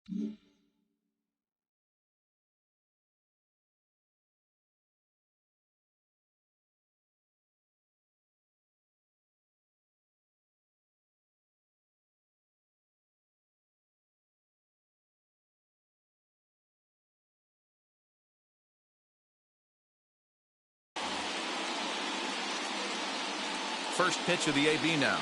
First pitch of the AB now.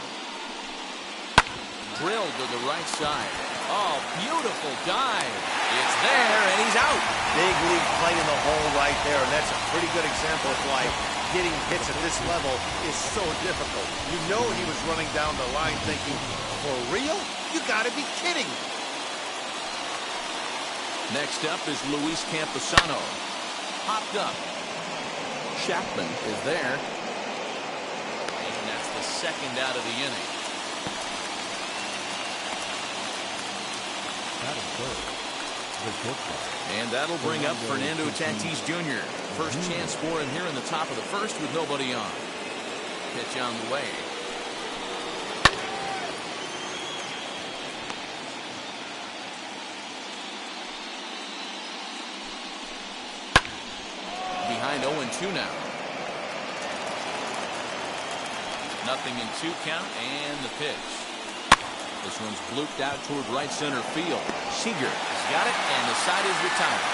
Drilled to the right side. Oh, beautiful dive. It's there, and he's out. Big league play in the hole right there, and that's a pretty good example of why getting hits at this level is so difficult. You know he was running down the line thinking, for real? You gotta be kidding. Next up is Luis Camposano. Popped up. Chapman is there. And that's the second out of the inning. And that'll bring up Fernando Tatis Jr. First chance for him here in the top of the first with nobody on. Pitch on the way. Behind 0-2 now. 0-2 count and the pitch. This one's blooped out toward right center field. Seager has got it, and the side is retired.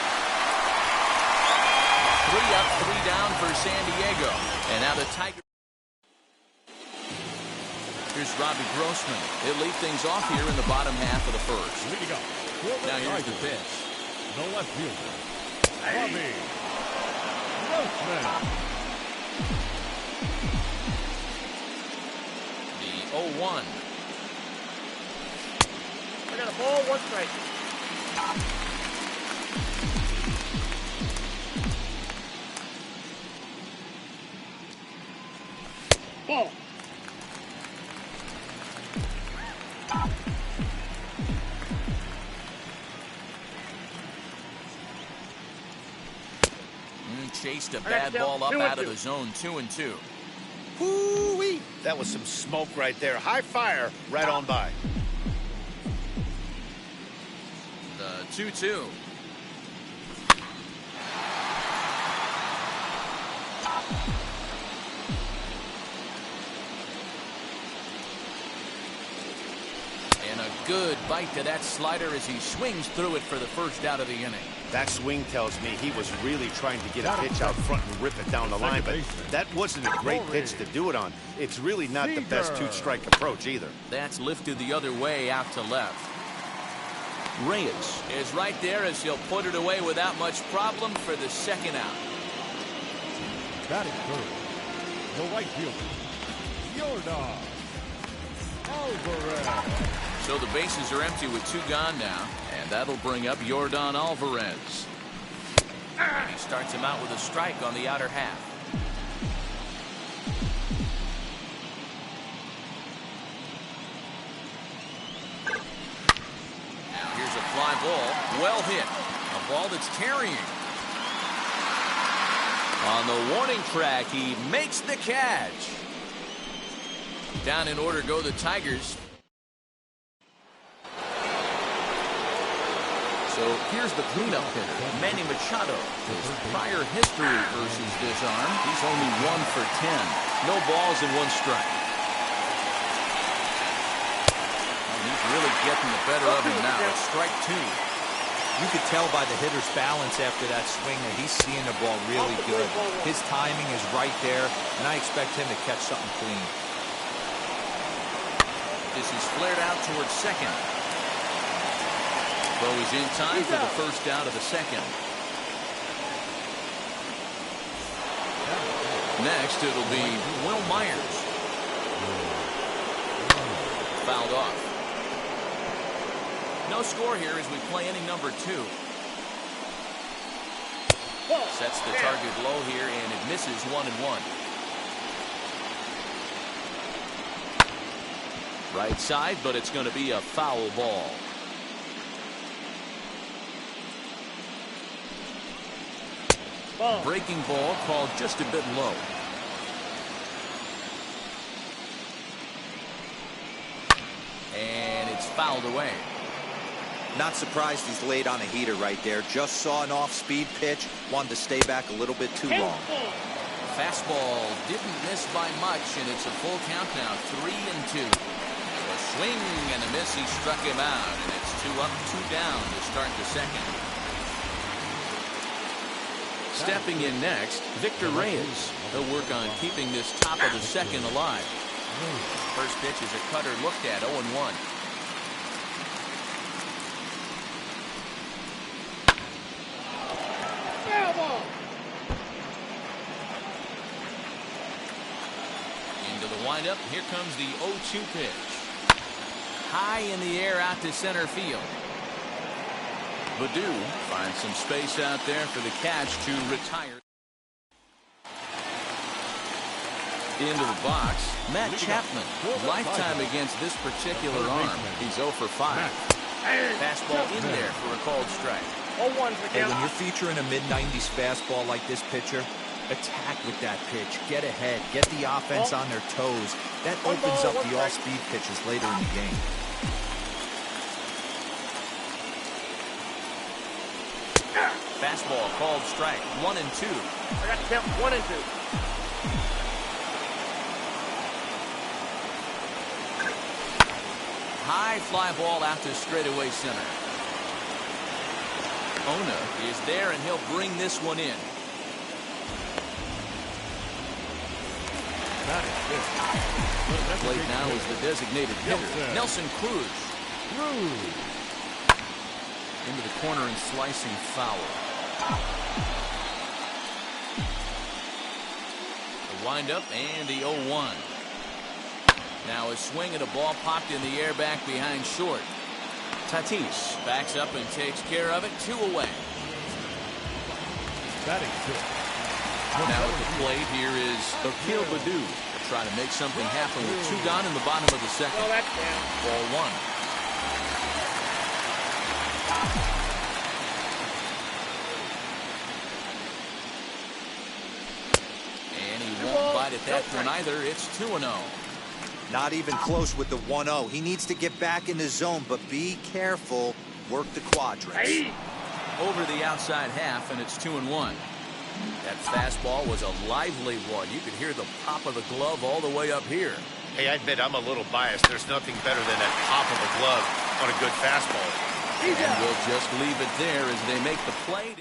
3 up, 3 down for San Diego. And now the Tigers. Here's Robbie Grossman. He'll lead things off here in the bottom half of the first. Now here's the pitch. The left fielder, Robbie Grossman. The 0-1. I got a ball, 1 strike. Ball. Chased a bad ball up out of the zone. 2-2. Whoo-wee! That was some smoke right there. High fire right on by. The 2-2. And a good bite to that slider as he swings through it for the first out of the inning. That swing tells me he was really trying to get a pitch out front and rip it down the line, but that wasn't a great pitch to do it on. It's really not the best 2-strike approach either. That's lifted the other way out to left. Reyes is right there as he'll put it away without much problem for the second out. Batting third, the right fielder, Yordan Alvarez. So the bases are empty with 2 gone now, and that'll bring up Yordan Alvarez. He starts him out with a strike on the outer half. Now here's a fly ball, well hit. A ball that's carrying. On the warning track, he makes the catch. Down in order go the Tigers. So here's the cleanup hitter, Manny Machado. His prior history versus this arm, he's only 1 for 10. No balls and 1 strike. And he's really getting the better of him now. It's strike 2. You could tell by the hitter's balance after that swing that he's seeing the ball really good. His timing is right there, and I expect him to catch something clean. This is flared out towards second. Bo is in time for the first out of the second. Next, it'll be Will Myers. Fouled off. No score here as we play inning number 2. Sets the target low here, and it misses 1-1. Right side, but it's going to be a foul ball. Breaking ball called just a bit low. And it's fouled away. Not surprised he's laid on a heater right there. Just saw an off-speed pitch. Wanted to stay back a little bit too long. Fastball didn't miss by much, and it's a full count now, 3-2. A swing and a miss, he struck him out, and it's 2 up, 2 down to start the second. Stepping in next, Victor Reyes. He'll work on keeping this top of the second alive. First pitch is a cutter looked at, 0-1. Into the windup, here comes the 0-2 pitch. High in the air out to center field. Baду finds some space out there for the catch to retire. Into the box, Matt Chapman. Lifetime against this particular arm. He's 0 for 5. Fastball in there for a called strike. 0-1 Hey, when you're featuring a mid-90s fastball like this pitcher, attack with that pitch. Get ahead. Get the offense on their toes. That opens up the off-speed pitches later in the game. Fastball called strike, 1-2. I got the count 1-2. High fly ball out to straightaway center. Ona is there, and he'll bring this one in. Plate now is the designated hitter, Nelson Cruz. Into the corner and slicing foul. The windup and the 0-1. Now a swing at a ball popped in the air back behind short. Tatis backs up and takes care of it. 2 away. Now at the plate here is Akil Baddoo. Trying to make something happen with 2 gone in the bottom of the second. No, that's down. Ball 1. And he won't bite at that one either. It's 2-0. Not even close with the 1-0. He needs to get back in the zone, but be careful. Work the quadrants. Over the outside half, and it's 2-1. That fastball was a lively one. You could hear the pop of the glove all the way up here. Hey, I admit I'm a little biased. There's nothing better than that pop of a glove on a good fastball. And we'll just leave it there as they make the play.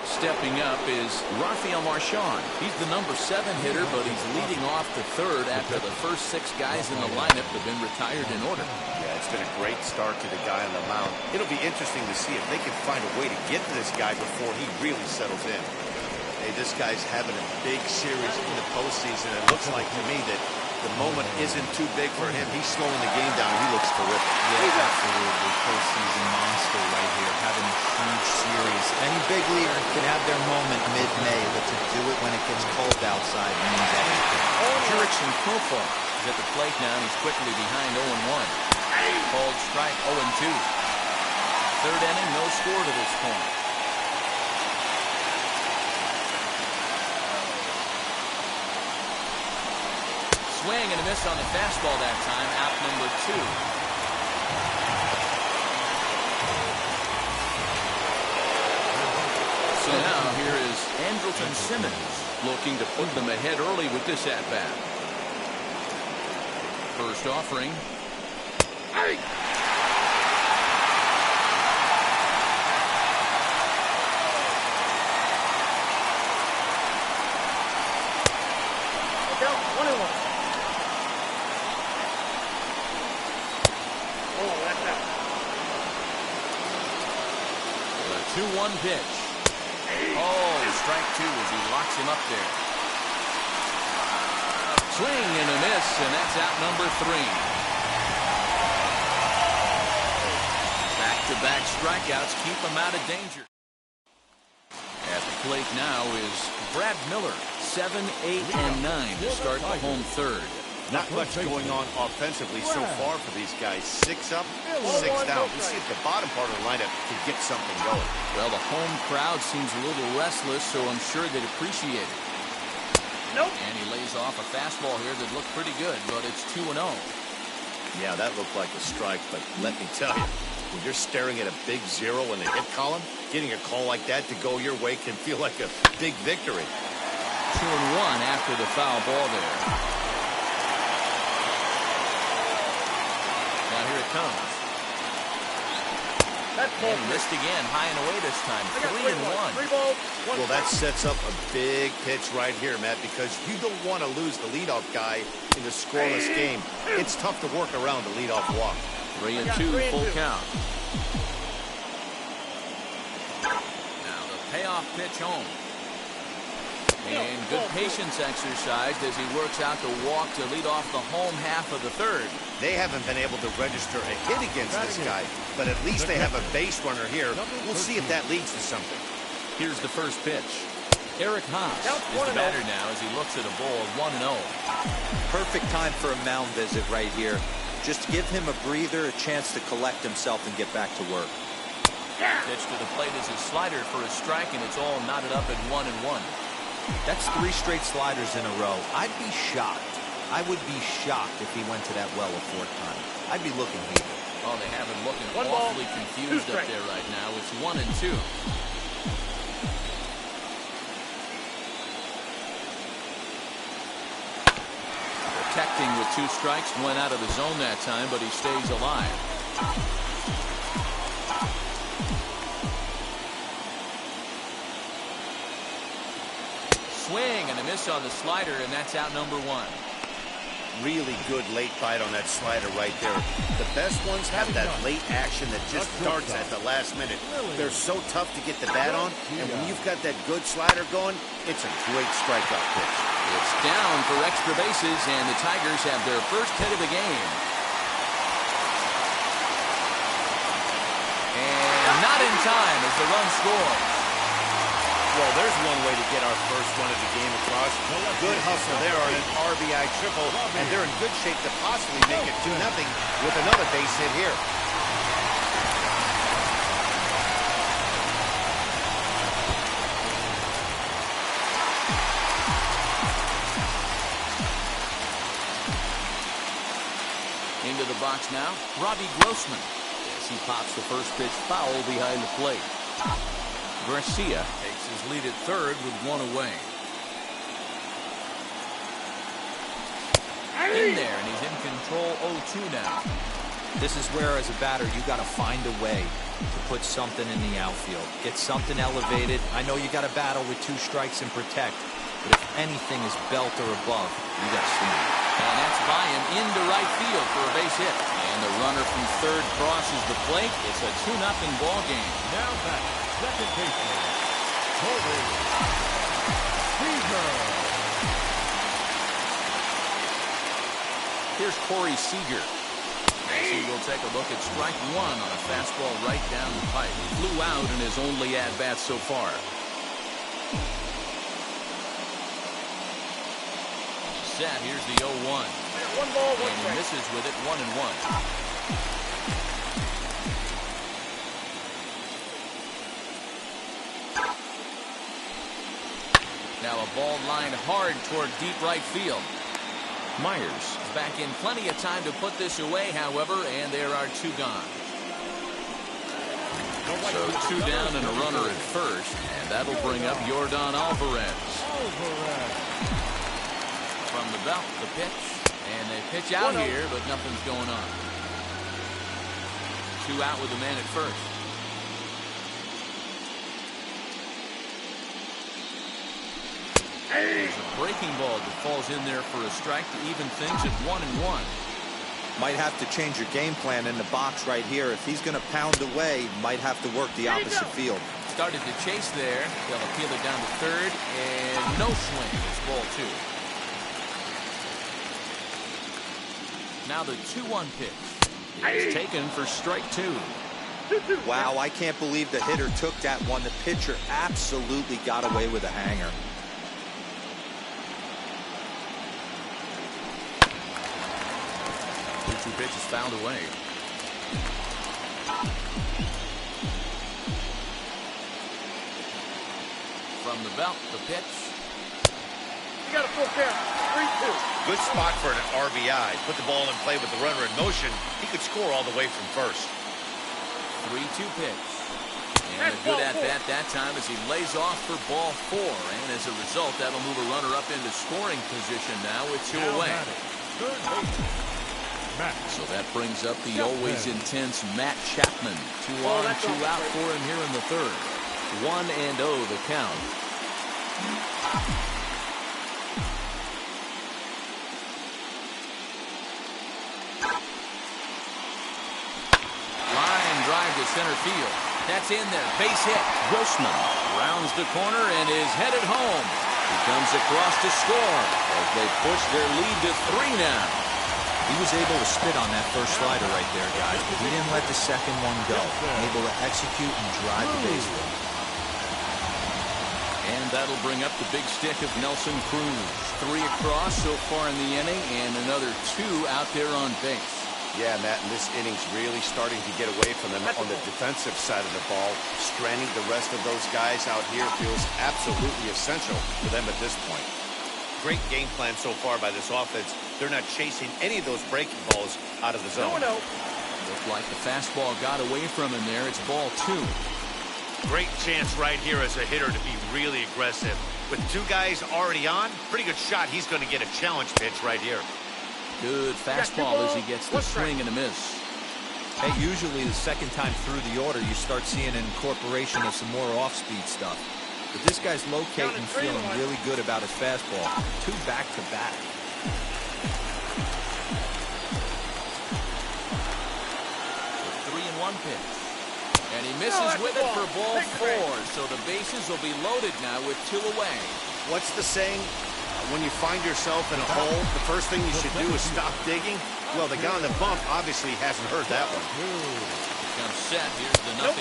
Stepping up is Rafael Marchand. He's the number 7 hitter, but he's leading off to third after the first 6 guys in the lineup have been retired in order. Yeah, it's been a great start to the guy on the mound. It'll be interesting to see if they can find a way to get to this guy before he really settles in. Hey, this guy's having a big series in the postseason. It looks like to me that the moment isn't too big for him. He's slowing the game down. He looks terrific. Yeah, absolutely. Postseason monster right here, having a huge series. Any big leaguer can have their moment mid-May, but to do it when it gets cold outside means everything. Jurickson Profar is at the plate now. He's quickly behind 0-1. Called strike, 0-2. Third inning, no score to this point. Swing and a miss on the fastball that time. Out number 2. So now here is Andrelton Simmons looking to put them ahead early with this at-bat. First offering. The 2-1 pitch. Oh, strike 2 as he locks him up there. Swing and a miss, and that's out number 3. Back-to-back strikeouts keep him out of danger. At the plate now is Brad Miller, 7, 8, and 9 to start the home third. Not much going on offensively so far for these guys. 6 up, 6 down. Let's see if the bottom part of the lineup can get something going. Well, the home crowd seems a little restless, so I'm sure they'd appreciate it. Nope. And he lays off a fastball here that looked pretty good, but it's 2-0. Yeah, that looked like a strike, but let me tell you, When you're staring at a big 0 in the hit column, getting a call like that to go your way can feel like a big victory. 2-1 after the foul ball there. Now here it comes. And he missed again, high and away this time. 3-1. 3 balls, 1 Well, that sets up a big pitch right here, Matt, because you don't want to lose the leadoff guy in a scoreless game. It's tough to work around the leadoff walk. 3-2, full count. Now the payoff pitch home. And good patience exercised as he works out the walk to lead off the home half of the third. They haven't been able to register a hit against this guy, but at least they have a base runner here. We'll see if that leads to something. Here's the first pitch. Eric Haas is the batter now as he looks at a ball 1-0. Perfect time for a mound visit right here. Just give him a breather, a chance to collect himself and get back to work. Pitch to the plate is a slider for a strike, and it's all knotted up at 1-1. That's 3 straight sliders in a row. I'd be shocked. I would be shocked if he went to that well a 4th time. I'd be looking here. Oh, they have him looking 1 ball, awfully confused 2 up there right now. It's 1-2. Protecting with 2 strikes, went out of the zone that time, but he stays alive. Swing and a miss on the slider, and that's out number 1. Really good late bite on that slider right there. The best ones have that late action that just darts at the last minute. They're so tough to get the bat on, and when you've got that good slider going, it's a great strikeout pitch. It's down for extra bases, and the Tigers have their first hit of the game. And not in time as the run scores. Well, there's one way to get our first run of the game across. Good hustle there on an RBI triple, and they're in good shape to possibly make it 2-0 with another base hit here. Into the box now, Robbie Grossman. As he pops the first pitch foul behind the plate. Garcia takes his lead at third with 1 away. In there, and he's in control 0-2 now. This is where, as a batter, you got to find a way to put something in the outfield. Get something elevated. I know you got to battle with 2 strikes and protect, but if anything is belt or above, you got to swing. And that's by him into right field for a base hit. And the runner from third crosses the plate. It's a 2-0 ball game. Now back, second baseman, Corey Seager. Here's Corey Seager. As he will take a look at strike 1 on a fastball right down the pipe. He flew out in his only at-bat so far. Set. Here's the 0-1. 1 ball, 1 And he strike. misses with it, 1-1. Now a ball lined hard toward deep right field. Myers back in plenty of time to put this away, however, and there are 2 gone. So 2 down and a runner at first, and that'll bring up Yordan Alvarez. From the belt, the pitch, and they pitch out here, but nothing's going on. 2 out with the man at first. There's a breaking ball that falls in there for a strike to even things at 1-1. Might have to change your game plan in the box right here. If he's going to pound away, might have to work the opposite field. Started to chase there. They'll appeal it down to third, and no swing. It's ball 2. Now the 2-1 pitch. It's taken for strike 2. Wow, I can't believe the hitter took that one. The pitcher absolutely got away with a hanger. 2 pitches fouled away. From the belt, the pitch. You got a full count. 3-2. Good spot for an RBI. Put the ball in play with the runner in motion. He could score all the way from first. 3-2 pitch. And a good at-bat that time as he lays off for ball 4. And as a result, that'll move a runner up into scoring position now with 2 away. So that brings up the always intense Matt Chapman. 2 on, 2 out for him here in the third. 1-0 the count. Line drive to center field. That's in there. Base hit. Grossman rounds the corner and is headed home. He comes across to score as they push their lead to 3 now. He was able to spit on that first slider right there, guys, but he didn't let the second one go. Able to execute and drive the baseball. And that'll bring up the big stick of Nelson Cruz. 3 across so far in the inning and another 2 out there on base. Yeah, Matt, and this inning's really starting to get away from them on the defensive side of the ball. Stranding the rest of those guys out here feels absolutely essential for them at this point. Great game plan so far by this offense. They're not chasing any of those breaking balls out of the zone. Looked like the fastball got away from him there. It's ball 2. Great chance right here as a hitter to be really aggressive. With 2 guys already on, pretty good shot. He's going to get a challenge pitch right here. Good fastball as he gets the swing and a miss. Hey, usually the second time through the order, you start seeing an incorporation of some more off-speed stuff. But this guy's locating, feeling really good about his fastball. 2 back-to-back. The 3-1 pitch. And he misses with it for ball 4. So the bases will be loaded now with 2 away. What's the saying? When you find yourself in a hole, the first thing you should do is stop digging. Well, the guy on the bump obviously hasn't heard that one. Comes set. Here's the 0-0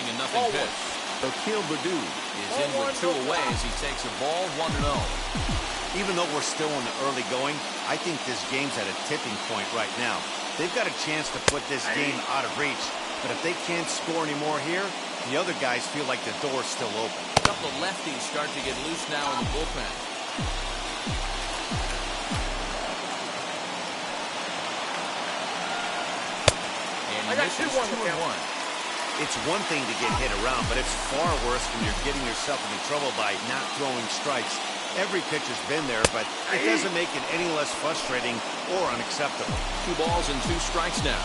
pitch. Akil Baddoo is in with 2 away as he takes a ball 1-0. Even though we're still in the early going, I think this game's at a tipping point right now. They've got a chance to put this game out of reach. But if they can't score anymore here, the other guys feel like the door's still open. A couple of lefties start to get loose now in the bullpen. And this is 2-1. It's one thing to get hit around, but it's far worse when you're getting yourself into trouble by not throwing strikes. Every pitch has been there, but it doesn't make it any less frustrating or unacceptable. 2 balls and 2 strikes now.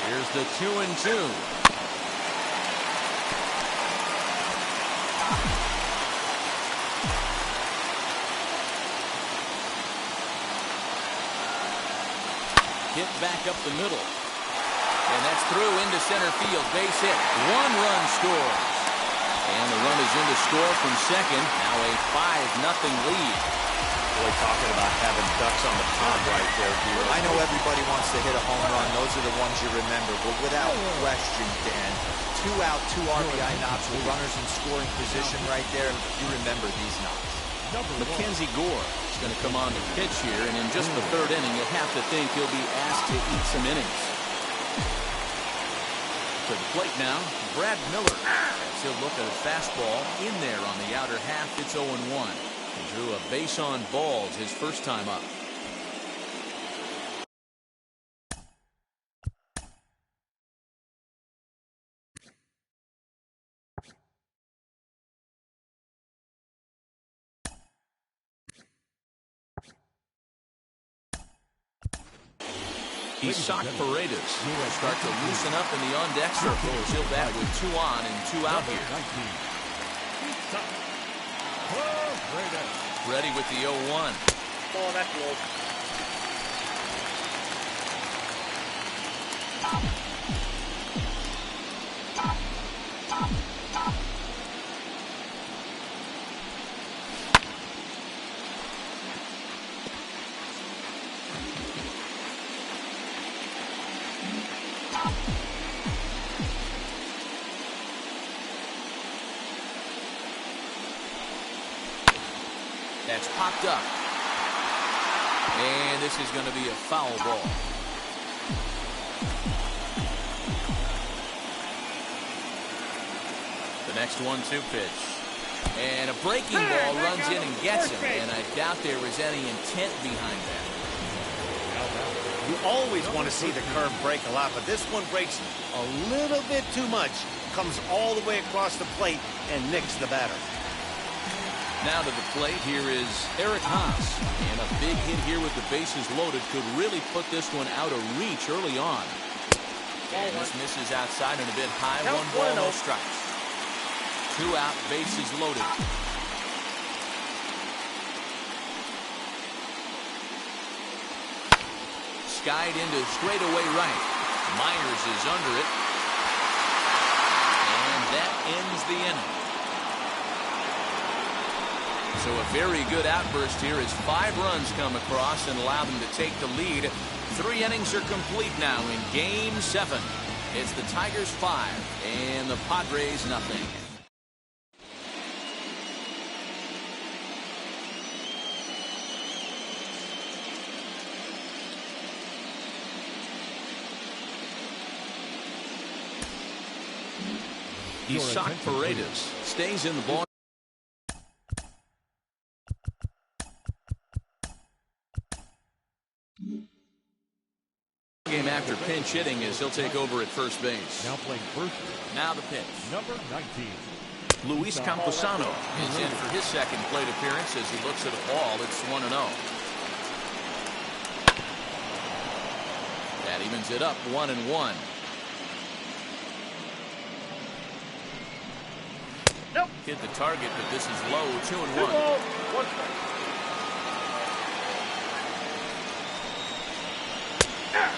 Here's the 2-2. Hit back up the middle. And that's through into center field. Base hit. 1 run scores. And the run is in to score from second. Now a 5-0 lead. Boy, talking about having ducks on the pond right there, dude. I know everybody wants to hit a home run. Those are the ones you remember. But without question, Dan, 2 out, 2 RBI knocks with runners in scoring position right there. You remember these knocks. Mackenzie Gore is going to come on to pitch here, and in just the 3rd inning, you'll have to think he'll be asked to eat some innings. To the plate now, Brad Miller. As he'll look at a fastball in there on the outer half. It's 0-1. He drew a base on balls his first time up. Isak Paredes will start to loosen up in the on-deck circle as he'll bat with 2 on and 2 out here. Ready with the 0-1. Oh, that's low. That's popped up. And this is going to be a foul ball. The next 1-2 pitch. And a breaking ball runs in and gets him. And I doubt there was any intent behind that. You always want to see the curve break a lot, but this one breaks a little bit too much. Comes all the way across the plate and nicks the batter. Now to the plate, here is Eric Haas. And a big hit here with the bases loaded could really put this one out of reach early on. And this misses outside and a bit high. 1 ball, no strikes. 2 out, bases loaded. Skied into straightaway right. Myers is under it. And that ends the inning. So a very good outburst here as 5 runs come across and allow them to take the lead. 3 innings are complete now in Game 7. It's the Tigers 5 and the Padres nothing. Isaac Paredes stays in the ball. Game after pinch hitting as he'll take over at first base. Now playing first. Now the pitch. Number 19. Luis Camposano is in for his second plate appearance as he looks at a ball. It's 1-0. That evens it up 1-1. Nope. Hit the target, but this is low. 2-1. 1 strike.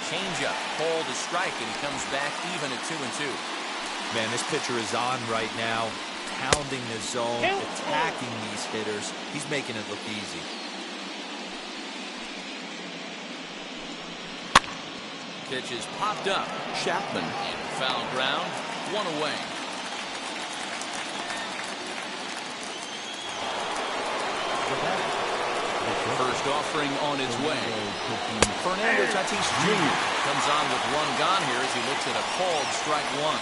Changeup, called a strike, and he comes back even at 2-2. Man, this pitcher is on right now, pounding the zone, attacking these hitters. He's making it look easy. Pitch is popped up. Chapman in foul ground, 1 away. First offering on its way. Fernando Tatis Jr. comes on with 1 gone here as he looks at a called strike 1.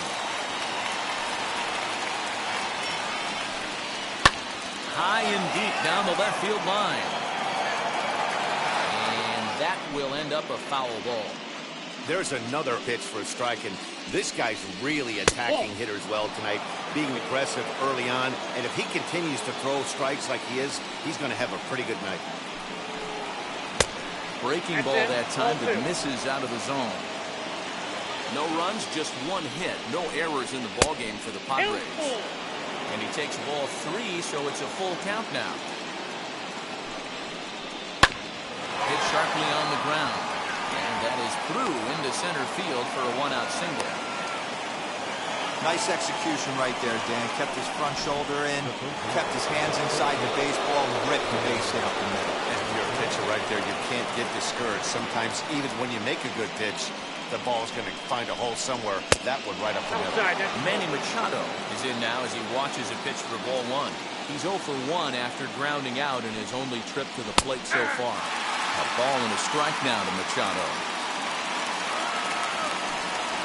High and deep down the left field line. And that will end up a foul ball. There's another pitch for a strike, and this guy's really attacking hitters well tonight, being aggressive early on. And if he continues to throw strikes like he is, he's going to have a pretty good night. Breaking ball that time that misses out of the zone. No runs, just 1 hit. No errors in the ballgame for the Padres. And he takes ball 3, so it's a full count now. Hit sharply on the ground. And that is through into center field for a 1-out single. Nice execution right there, Dan. Kept his front shoulder in, kept his hands inside the baseball, and ripped the base hit up the middle. And if you're a pitcher right there, you can't get discouraged. Sometimes even when you make a good pitch, the ball's going to find a hole somewhere. That one right up the middle. Manny Machado is in now as he watches a pitch for ball 1. He's 0 for 1 after grounding out in his only trip to the plate so far. A ball and a strike now to Machado.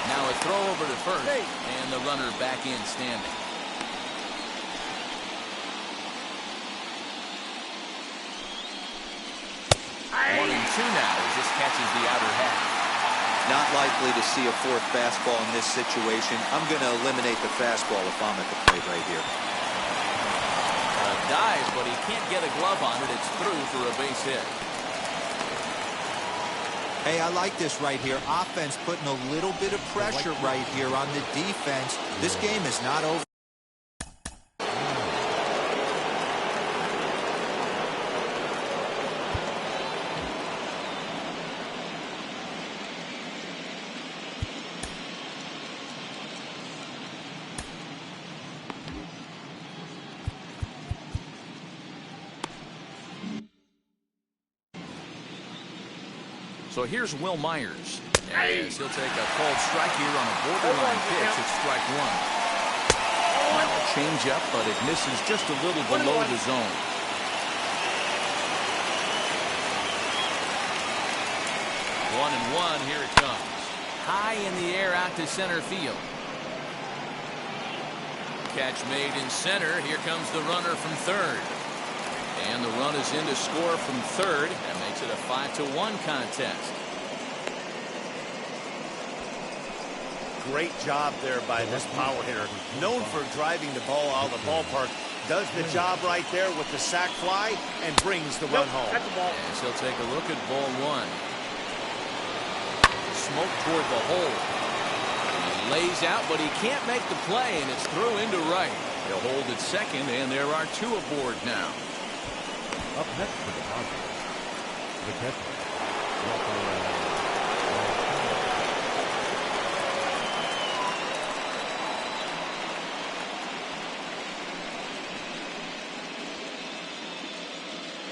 Now a throw over to first, and the runner back in standing. One and 2 now as this catches the outer half. Not likely to see a 4th fastball in this situation. I'm going to eliminate the fastball if I'm at the plate right here. Dive, but he can't get a glove on it. It's through for a base hit. Hey, I like this right here. Offense putting a little bit of pressure right here on the defense. This game is not over. So here's Will Myers as he'll take a called strike here on a borderline pitch. It's strike 1. Change up, but it misses just a little below the zone. One and 1, here it comes. High in the air out to center field. Catch made in center. Here comes the runner from third. And the run is in to score from third. That makes it a 5-1 contest. great job there by this power hitter. Known for driving the ball out of the ballpark. Does the job right there with the sac fly and brings the run home. That's the ball. Yes, he'll take a look at ball one. Smoke toward the hole. He lays out, but he can't make the play, and it's through into right. He'll hold at second, and there are two aboard now. Up next for the Padres, the catcher,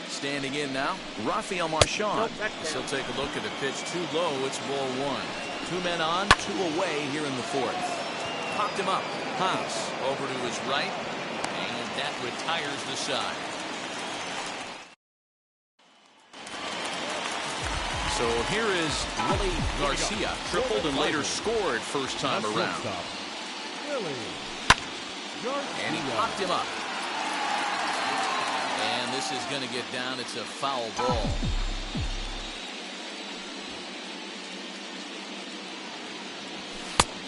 Standing in now, Rafael Marchand. Nope, that's down. He'll take a look at the pitch too low. It's ball one. 2 men on, 2 away here in the fourth. Popped him up. Haas over to his right, and that retires the side. So here is Willie Garcia. Tripled and later scored first time around. Willie Garcia. And he popped him up. And this is going to get down. It's a foul ball.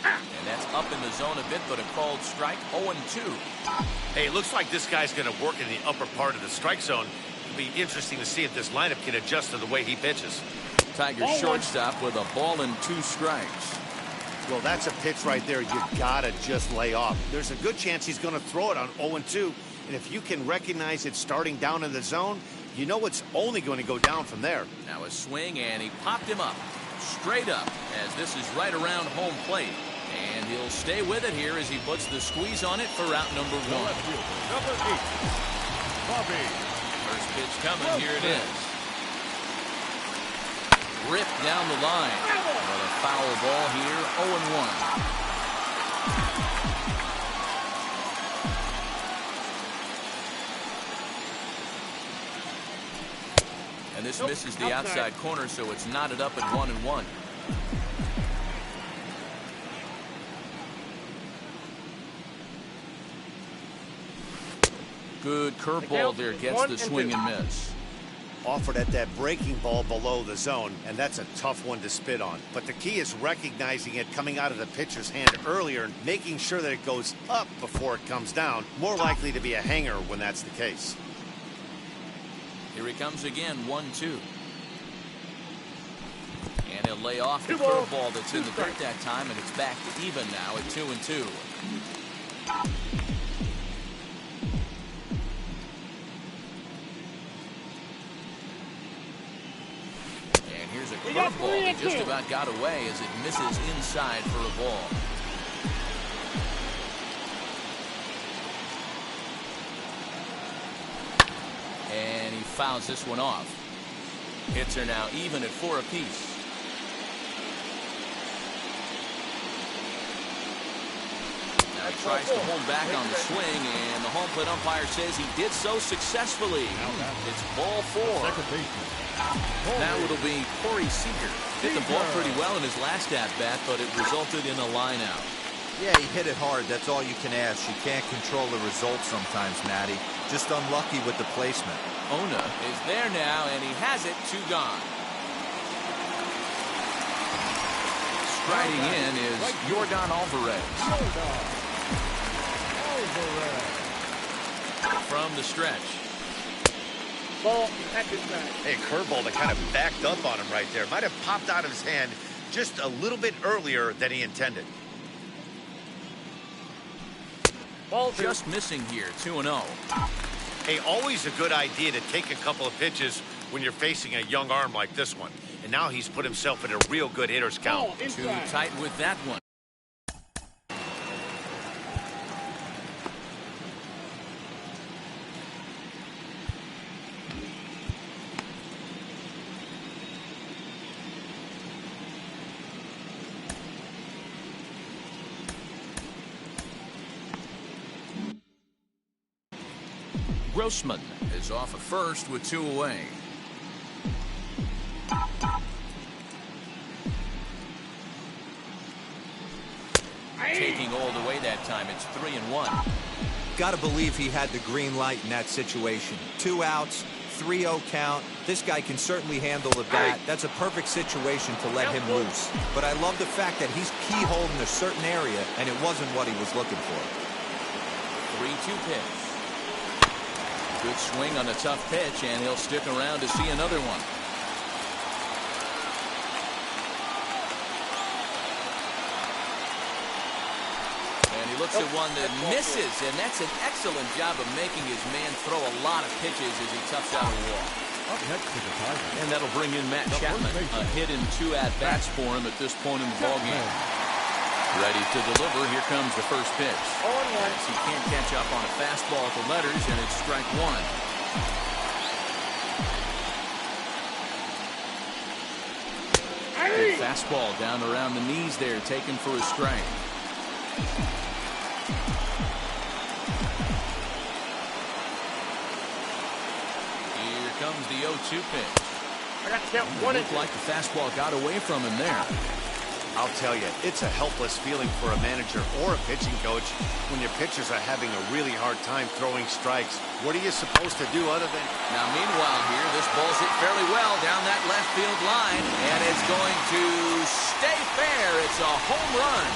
And that's up in the zone a bit, but a called strike. 0-2. Hey, it looks like this guy's going to work in the upper part of the strike zone. It'll be interesting to see if this lineup can adjust to the way he pitches. Tiger shortstop with a ball and 2 strikes. Well, that's a pitch right there you gotta just lay off. There's a good chance he's going to throw it on 0-2. And if you can recognize it starting down in the zone, you know it's only going to go down from there. Now a swing, and he popped him up. Straight up, as this is right around home plate. And he'll stay with it here as he puts the squeeze on it for out number 1. Number 8, Bobby. First pitch coming, here it is. Ripped down the line. Another foul ball here, 0-1. And this misses the outside corner, so it's knotted up at 1-1. Good curveball there, gets the swing and miss. Offered at that breaking ball below the zone, and that's a tough one to spit on. But the key is recognizing it coming out of the pitcher's hand earlier and making sure that it goes up before it comes down. More likely to be a hanger when that's the case. Here he comes again, 1-2. And he'll lay off the curveball that's in the dirt that time, and it's back to even now at 2-2. And here's a curveball that just about got away as it misses inside for a ball. And he fouls this one off. Hits are now even at 4 apiece. Now he tries to hold back on the swing, and the home plate umpire says he did so successfully. It's ball 4. Second baseman. Now it'll be Corey Seager. Hit the ball pretty well in his last at-bat, but it resulted in a line out. Yeah, he hit it hard. That's all you can ask. You can't control the results sometimes, Matty. Just unlucky with the placement. Ona is there now, and he has it, 2 gone. Striding in is Yordan Alvarez. From the stretch. Ball at his back. Hey, curveball that kind of backed up on him right there. Might have popped out of his hand just a little bit earlier than he intended. Ball Just missing here, 2-0. Hey, always a good idea to take a couple of pitches when you're facing a young arm like this one. And now he's put himself in a real good hitter's count. Too tight with that one. Grossman is off at first with 2 away. Taking all the way that time, it's 3-1. Got to believe he had the green light in that situation. 2 outs, 3-0 count. This guy can certainly handle the bat. That's a perfect situation to let him loose. But I lole the fact that he's keyholed in a certain area, and it wasn't what he was looking for. 3-2 pitch. Good swing on a tough pitch, and he'll stick around to see another one. And he looks at one that misses, and that's an excellent job of making his man throw a lot of pitches as he toughs out a wall. Up next to the Tigers. And that'll bring in Matt Chapman. A hit in 2 at-bats for him at this point in the ballgame. Ready to deliver. Here comes the first pitch. As he can't catch up on a fastball at the letters, and it's strike 1. Good fastball down around the knees there, taken for a strike. Here comes the 0-2 pitch. I got to count 1 and 2. Looked like the fastball got away from him there. I'll tell you, it's a helpless feeling for a manager or a pitching coach when your pitchers are having a really hard time throwing strikes. What are you supposed to do other than... Now, meanwhile here, this ball's hit fairly well down that left field line, and it's going to stay fair. It's a home run.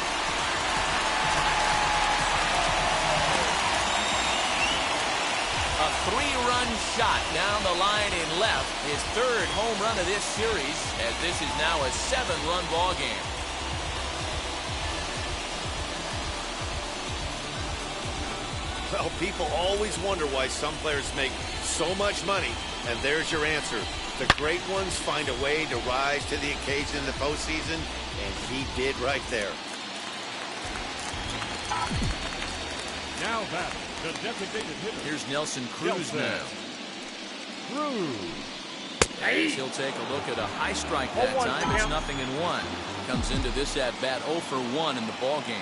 A 3-run shot down the line in left. His 3rd home run of this series, as this is now a 7-run ball game. Well, people always wonder why some players make so much money, and there's your answer. The great ones find a way to rise to the occasion in the postseason, and he did right there. Now that the designated hitter. Here's Nelson Cruz now. Cruz. He'll take a look at a high strike that time. It's 0-1. Comes into this at bat 0 for 1 in the ball game.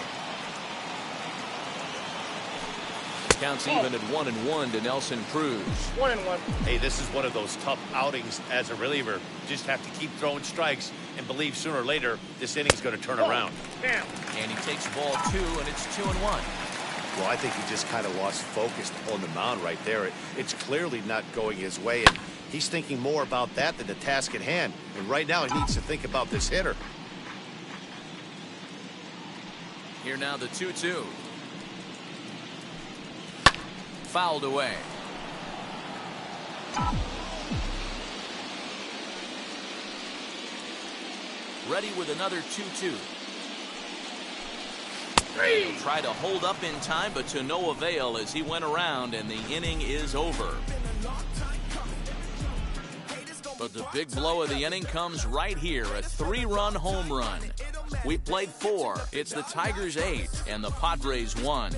Counts even at 1-1 to Nelson Cruz. 1-1. Hey, this is one of those tough outings as a reliever. You just have to keep throwing strikes and believe sooner or later this inning's going to turn around. Down. And he takes ball 2, and it's 2-1. Well, I think he just kind of lost focus on the mound right there. It's clearly not going his way, and he's thinking more about that than the task at hand. And right now he needs to think about this hitter. Here now the 2-2. Fouled away. Ready with another 2-2. He'll try to hold up in time, but to no avail as he went around, and the inning is over. But the big blow of the inning comes right here, a 3-run home run. We played 4. It's the Tigers 8 and the Padres 1.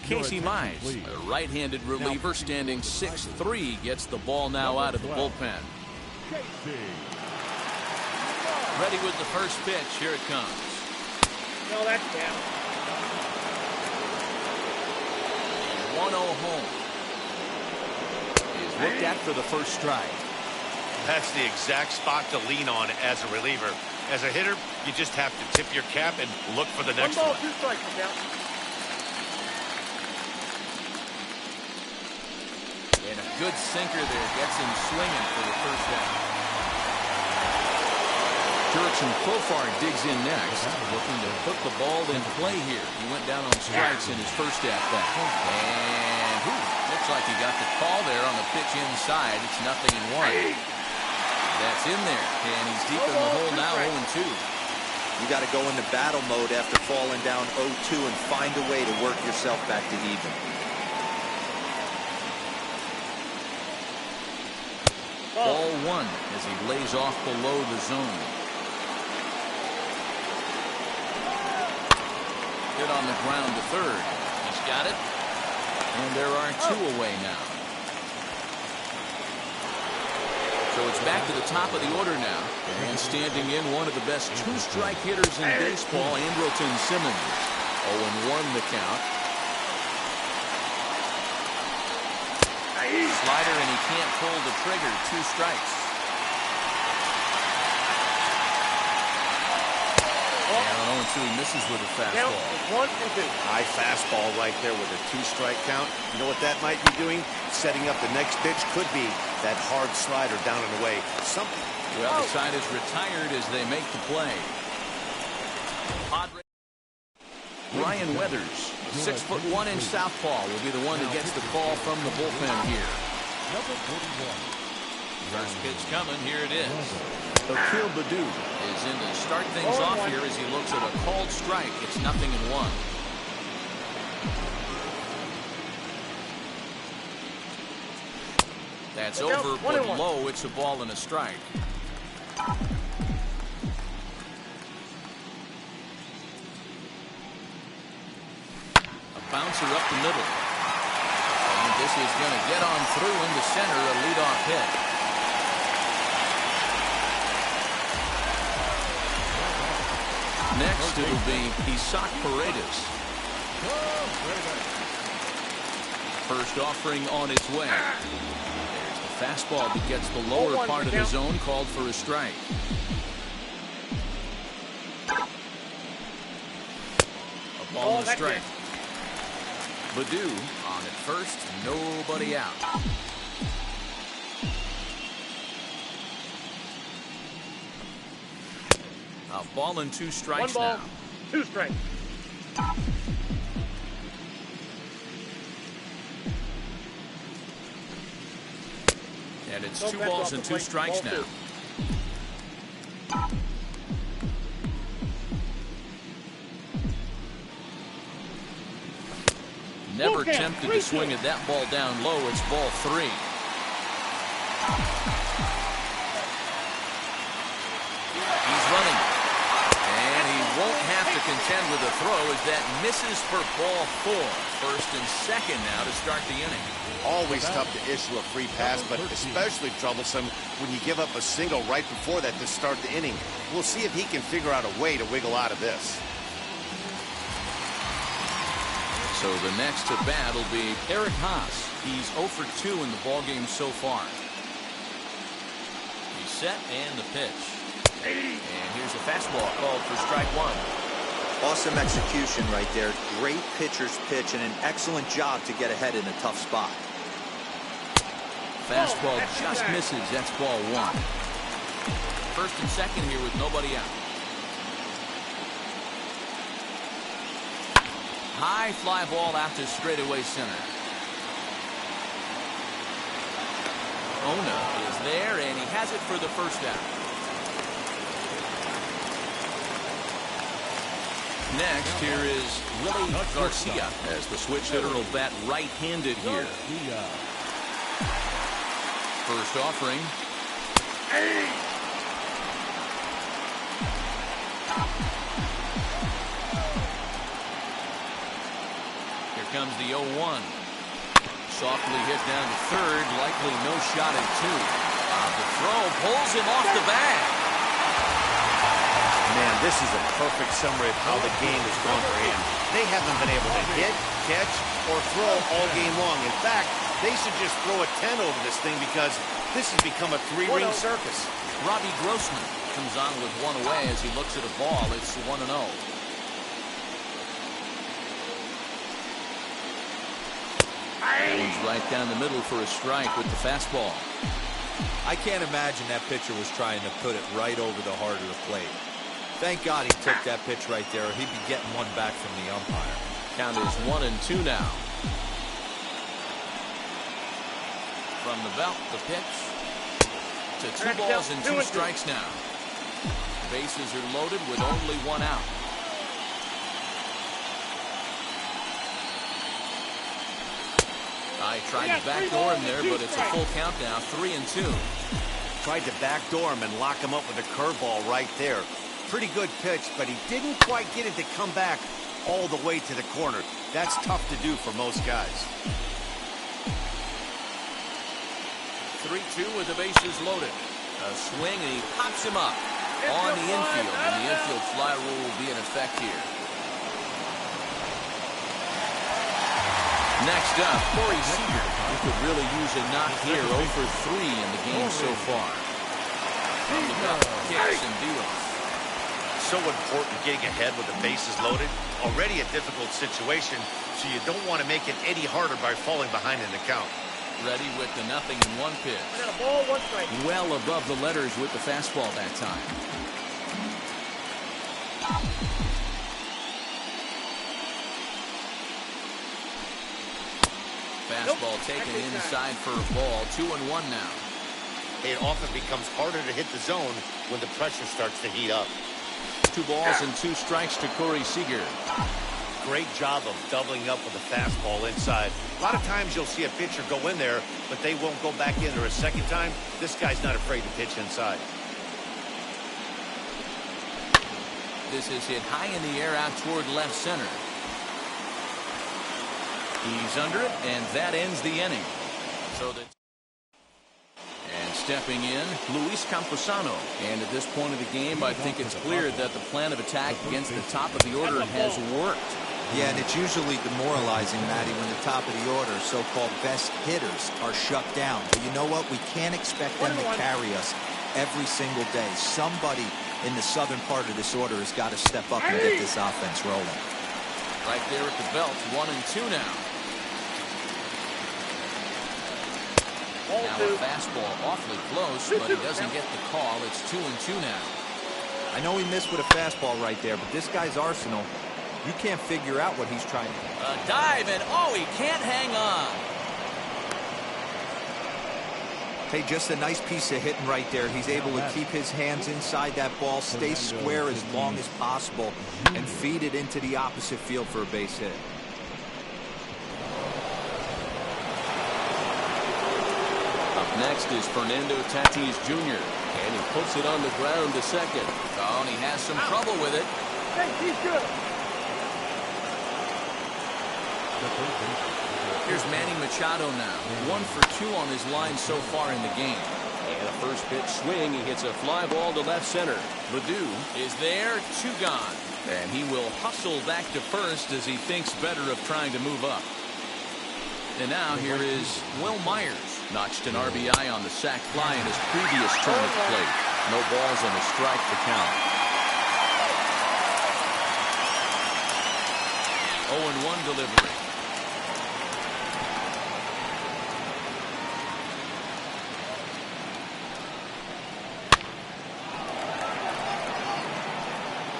Casey Mize, a right-handed reliever standing 6'3", gets the ball now out of the bullpen. Ready with the first pitch. Here it comes. No, that's down. 1-0 home. Is looked at for the first strike. That's the exact spot to lean on as a reliever. As a hitter, you just have to tip your cap and look for the next 1 ball, one. 2 strikes, down. And a good sinker there gets him swinging for the first out. Jurickson Profar digs in next, looking to put the ball in play here. He went down on strikes in his first at-bat. And looks like he got the call there on the pitch inside. It's 0-1. That's in there, and he's deep in the hole now, 0-2. You got to go into battle mode after falling down 0-2 and find a way to work yourself back to even. Ball 1 as he lays off below the zone. Hit on the ground to third. He's got it. And there are 2 away now. So it's back to the top of the order now. And standing in, one of the best 2-strike hitters in baseball, Andrelton Simmons. 0-1 the count. Slider, and he can't pull the trigger. 2 strikes. 0-2. He misses with a Count fastball. is 1-2. High fastball right there with a 2-strike count. You know what that might be doing? Setting up the next pitch. Could be that hard slider down and away. Something. Well, the side is retired as they make the play. Padres. Ryan Weathers, 6'1" southpaw, will be the one that gets the call from the bullpen here. Number 41. First pitch coming. Here it is. Akil Baddoo is in to start things off here as he looks at a called strike. It's 0-1. That's over, but low. It's a ball and a strike. A bouncer up the middle. And this is going to get on through into center, a leadoff hit. Next, it'll be Isaac Paredes. First offering on its way. There's the fastball that gets the lower part of the zone, called for a strike. A ball and a strike. Baddoo on at first, nobody out. A ball and 2 strikes 1 ball, now. 2 strikes. And it's 2 balls and 2 strikes now. Never tempted to swing at that ball down low. It's ball 3. He's running. And he won't have to contend with a throw as that misses for ball 4. First and second now to start the inning. Always tough to issue a free pass, but especially troublesome when you give up a single right before that to start the inning. We'll see if he can figure out a way to wiggle out of this. So the next to bat will be Eric Haas. He's 0 for 2 in the ballgame so far. He's set and the pitch. And here's a fastball called for strike 1. Awesome execution right there. Great pitcher's pitch and an excellent job to get ahead in a tough spot. Fastball just misses. That's ball 1. First and second here with nobody out. High fly ball out to straightaway center. Ona is there, and he has it for the first out. Next, here is Willie Garcia as the switch hitter will bat right-handed here. First offering. Here comes the 0-1. Softly hit down to third, likely no shot at 2. The throw pulls him off the bag. Man, this is a perfect summary of how the game has gone for him. They haven't been able to hit, catch, or throw all game long. In fact, they should just throw a 10 over this thing because this has become a 3-ring circus. Robbie Grossman comes on with 1 away as he looks at a ball. It's 1-0. One's right down the middle for a strike with the fastball. I can't imagine that pitcher was trying to put it right over the heart of the plate. Thank God he took that pitch right there, or he'd be getting one back from the umpire. Count is 1-2 now. From the belt, the pitch. To 2 balls and 2 strikes now. Bases are loaded with only 1 out. I tried to backdoor him there, but it's a full count now, 3-2. Tried to backdoor him and lock him up with a curveball right there. Pretty good pitch, but he didn't quite get it to come back all the way to the corner. That's tough to do for most guys. 3-2 with the bases loaded. A swing, and he pops him up on the infield, and the infield fly rule will be in effect here. Next up, Corey Seager, who could really use a knock here, 0 for 3 in the game so far. From the belt, kicks and deals. so important getting ahead with the bases loaded. Already a difficult situation, so you don't want to make it any harder by falling behind in the count. Ready with the 0-1 pitch. I got a ball, 1 strike. Well above the letters with the fastball that time. Fastball taken inside for a ball. 2-1 now. It often becomes harder to hit the zone when the pressure starts to heat up. 2 balls and 2 strikes to Corey Seager. Great job of doubling up with a fastball inside. A lot of times you'll see a pitcher go in there, but they won't go back in there a second time. This guy's not afraid to pitch inside. This is hit high in the air out toward left center. He's under it, and that ends the inning. And stepping in, Luis Camposano. And at this point of the game, I think it's clear that the plan of attack against the top of the order has worked. Yeah, and it's usually demoralizing, Matty, when the top of the order, so-called best hitters, are shut down. But you know what? We can't expect them to carry us every single day. Somebody in the southern part of this order has got to step up and get this offense rolling. Right there at the belt, 1-2 now. Now a fastball awfully close, but he doesn't get the call. It's 2-2 now. I know he missed with a fastball right there, but this guy's arsenal, you can't figure out what he's trying to do. A dive, and oh, he can't hang on. Hey, just a nice piece of hitting right there. He's able to keep his hands inside that ball, stay square as long as possible, and feed it into the opposite field for a base hit. Next is Fernando Tatis Jr. And he puts it on the ground to second. Oh, and he has some trouble with it. Hey, he's good. Here's Manny Machado now. 1 for 2 on his line so far in the game. And a first pitch swing. He hits a fly ball to left center. Baddoo is there. 2 gone. And he will hustle back to first as he thinks better of trying to move up. And now here is Will Myers. Notched an RBI on the sac fly in his previous turn at the plate. No balls and a strike to count. 0-1 delivery.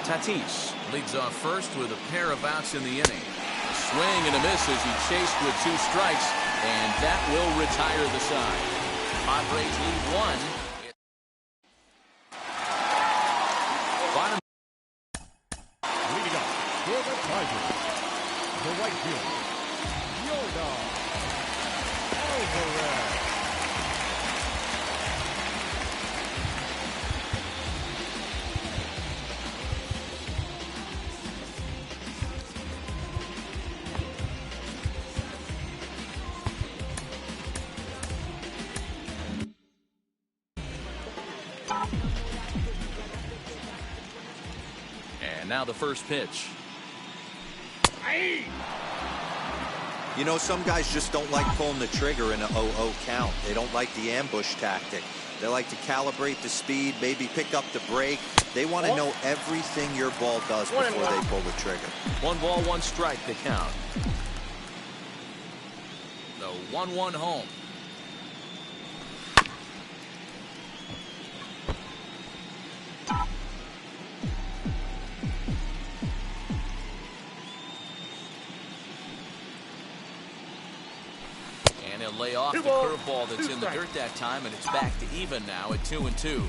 Tatis leads off first with a pair of outs in the inning. A swing and a miss as he chased with 2 strikes, and that will retire the side. Padres lead 1. Bottom. Leading up for the Tigers, the right fielder, Yordan Alvarez. Now the first pitch. You know, some guys just don't like pulling the trigger in a 0-0 count. They don't like the ambush tactic. They like to calibrate the speed, maybe pick up the break. They want to know everything your ball does before they pull the trigger. 1 ball, 1 strike to count. The 1-1 home. And he'll lay off the curveball that's in the dirt that time, and it's back to even now at 2-2.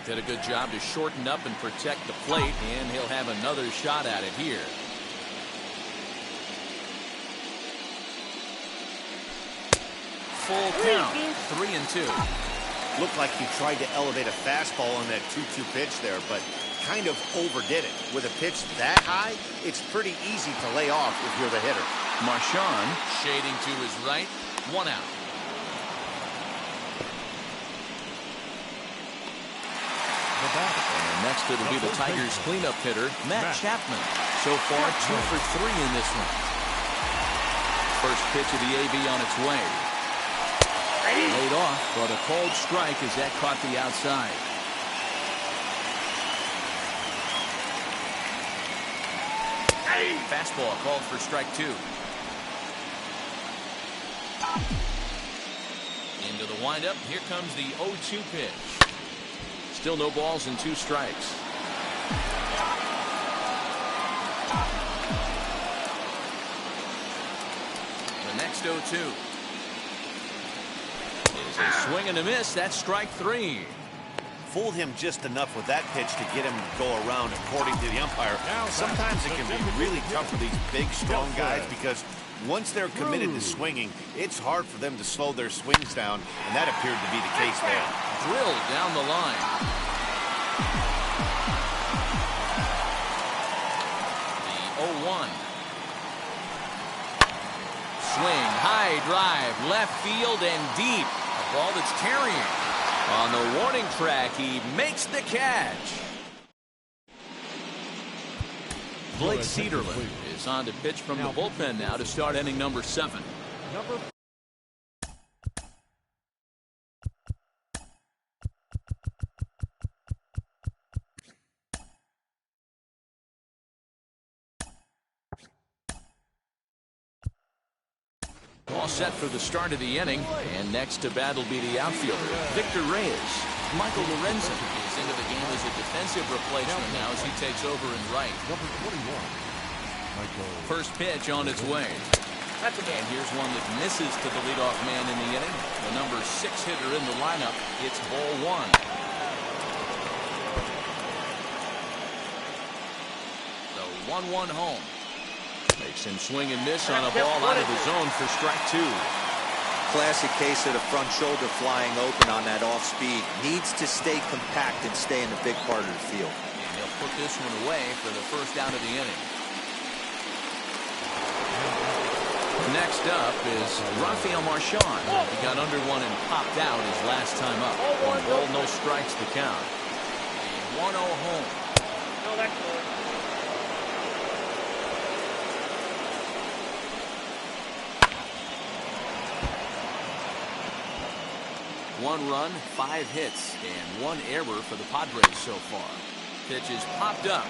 Did a good job to shorten up and protect the plate, and he'll have another shot at it here. Full count, 3-2. Looked like he tried to elevate a fastball on that 2-2 pitch there, but kind of overdid it. With a pitch that high, it's pretty easy to lay off if you're the hitter. Marchand shading to his right, 1 out. And next it'll be the Tigers cleanup hitter, Matt Chapman. So far 2 for 3 in this one. First pitch of the AB on its way. Laid off, but a cold strike as that caught the outside. Fastball called for strike 2. Into the windup. Here comes the 0-2 pitch. Still no balls and 2 strikes. The next 0-2 is a swing and a miss. That's strike 3. Fooled him just enough with that pitch to get him to go around, according to the umpire. Sometimes it can be really tough for these big, strong guys because once they're committed to swinging, it's hard for them to slow their swings down, and that appeared to be the case there. Drilled down the line. The 0-1. Swing, high drive, left field and deep. A ball that's carrying. On the warning track, he makes the catch. Blake Cederland is on to pitch from the bullpen now to start inning number 7. All set for the start of the inning, and next to bat will be the outfielder, Victor Reyes. Michael Lorenzen is into the game as a defensive replacement now as he takes over in right. Number 21. First pitch on its way. And here's one that misses to the leadoff man in the inning. The number 6 hitter in the lineup. It's ball 1. The 1-1 home. Makes him swing and miss on a ball out of the zone for strike 2. Classic case of the front shoulder flying open on that off speed. Needs to stay compact and stay in the big part of the field. And he'll put this one away for the first out of the inning. Next up is Rafael Marchand. He got under one and popped out his last time up. 1 ball, no strikes to count. The 1-0 home. No, that's good. 1 run, 5 hits, and 1 error for the Padres so far. Pitch is popped up.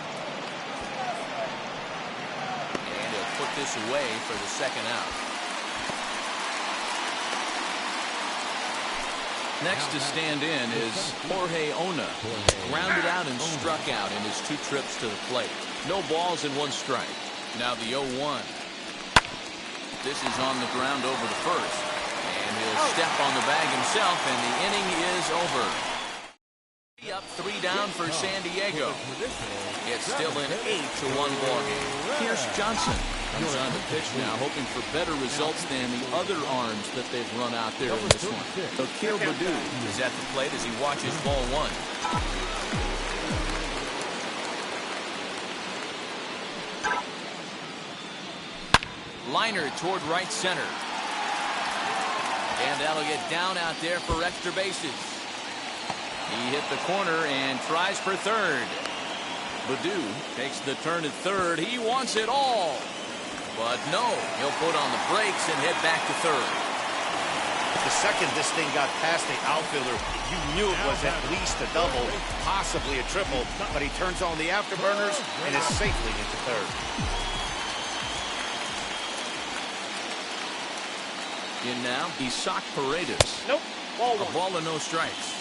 And he'll put this away for the second out. Next to stand in is Jorge Ona. Grounded out and struck out in his 2 trips to the plate. No balls and 1 strike. Now the 0-1. This is on the ground over the first. And he'll step on the bag himself, and the inning is over. Up 3 down for San Diego. It's still an 8-1 ball game. Pierce Johnson comes on the pitch now, hoping for better results than the other arms that they've run out there in this one. So Akil Baddoo is at the plate as he watches ball 1. Liner toward right center. And that'll get down out there for extra bases. He hit the corner and tries for third. Baddoo takes the turn at third. He wants it all. But no, he'll put on the brakes and head back to third. The second this thing got past the outfielder, you knew it was at least a double, possibly a triple, but he turns on the afterburners and is safely into third. In now, Isaac Paredes. Nope. Ball 1. A ball and no strikes.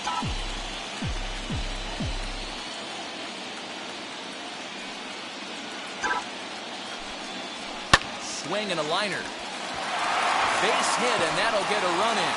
Swing and a liner. Base hit, and that'll get a run in.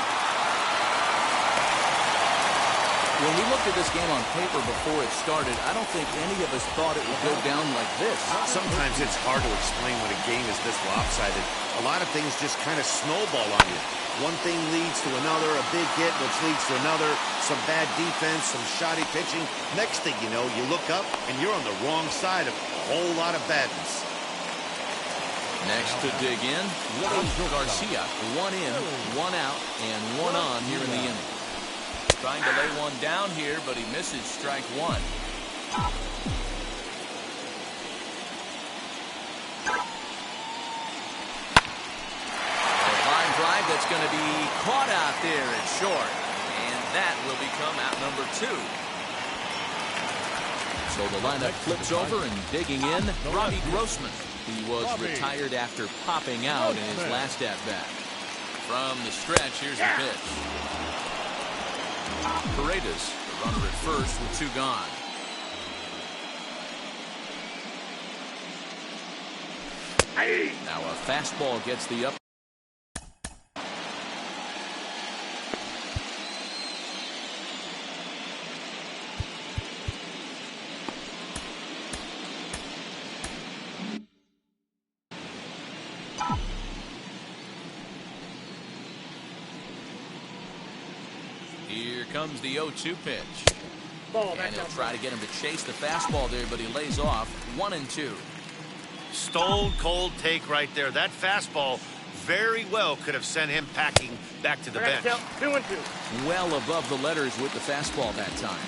When we looked at this game on paper before it started, I don't think any of us thought it would go down like this. Sometimes it's hard to explain when a game is this lopsided. A lot of things just kind of snowball on you. One thing leads to another, a big hit, which leads to another, some bad defense, some shoddy pitching. Next thing you know, you look up, and you're on the wrong side of a whole lot of badness. Next to dig in, Willie Garcia. 1 in, 1 out, and 1 on here in the inning. Trying to lay one down here, but he misses strike 1. Caught out there at short. And that will become out number 2. So the lineup flips over, and digging in, Robbie Grossman. He was retired after popping out in his last at-bat. From the stretch, here's the pitch. Paredes, the runner at first with 2 gone. Now a fastball gets the up. Here comes the 0-2 pitch. And he'll try to get him to chase the fastball there, but he lays off. 1-2. Stone cold take right there. That fastball very well could have sent him packing back to the bench. 2-2. Well above the letters with the fastball that time.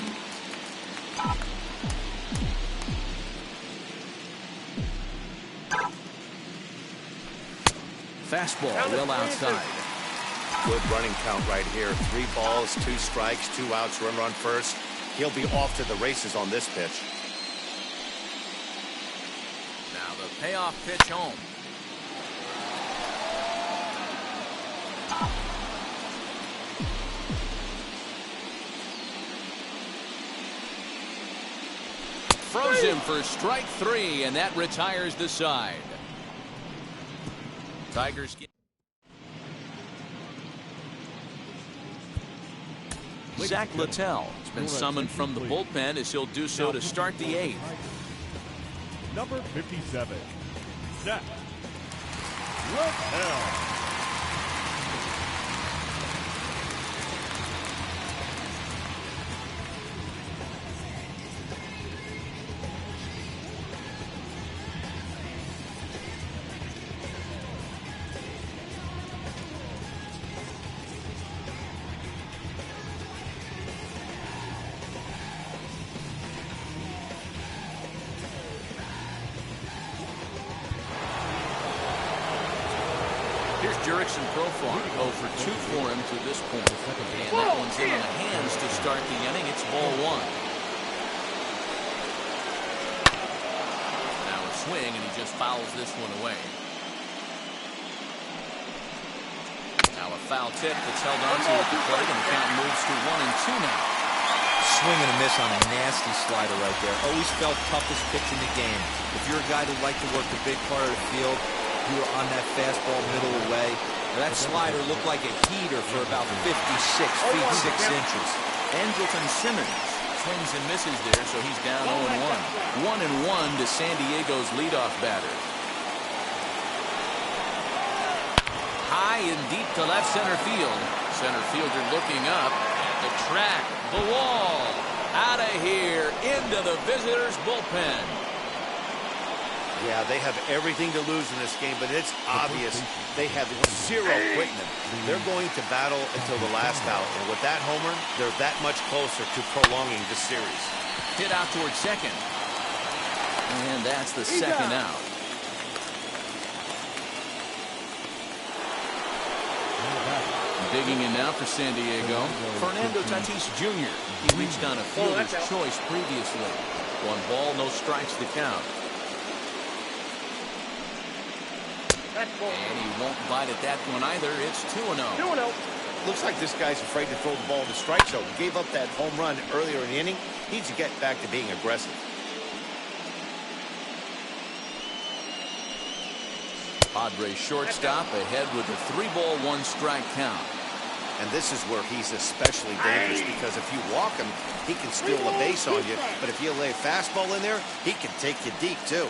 Fastball well outside. Good running count right here. 3 balls, 2 strikes, 2 outs, runner on first. He'll be off to the races on this pitch. Now the payoff pitch home. Froze him for strike 3, and that retires the side. Tigers get Zach Littell has been summoned from the bullpen, as he'll do so to start the 8th. Number 57, Zach Littell. Jurickson Profar 0 for 2 for him to this point. And that one's in on the hands to start the inning. It's ball 1. Now a swing, and he just fouls this one away. Now a foul tip that's held onto at the plate, and the count moves to 1-2 now. Swing and a miss on a nasty slider right there. Always felt toughest pitch in the game. If you're a guy that liked to work the big part of the field, you were on that fastball middle away. That slider looked like a heater for about 56 feet 6 inches. Andrelton Simmons swings and misses there, so he's down 0-1. 1-1 to San Diego's leadoff batter. High and deep to left center field. Center fielder looking up. The track, the wall, out of here, into the visitors' bullpen. Yeah, they have everything to lose in this game, but it's obvious they have zero quitting. They're going to battle until the last out, and with that homer, they're that much closer to prolonging the series. Hit out towards second. And that's the second out. Digging in now for San Diego, Fernando Tatis Jr. He reached on a fielder's choice previously. 1 ball, no strikes to count. And he won't bite at that one either. It's 2-0. 2-0. Looks like this guy's afraid to throw the ball to strike zone. Gave up that home run earlier in the inning. Needs to get back to being aggressive. Padres shortstop ahead with a 3-ball, 1-strike count. And this is where he's especially dangerous, because if you walk him, he can steal a base on you. But if you lay a fastball in there, he can take you deep, too.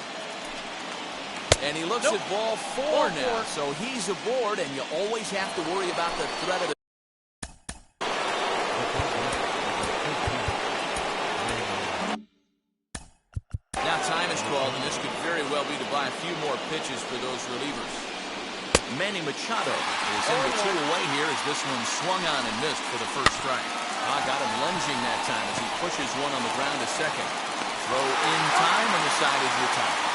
And he looks at ball 4 now, so he's aboard, and you always have to worry about the threat of the... Now time is called, and this could very well be to buy a few more pitches for those relievers. Manny Machado is in the 2 away here as this one swung on and missed for the first strike. Got him lunging that time as he pushes one on the ground to second. Throw in time, and the side is retired.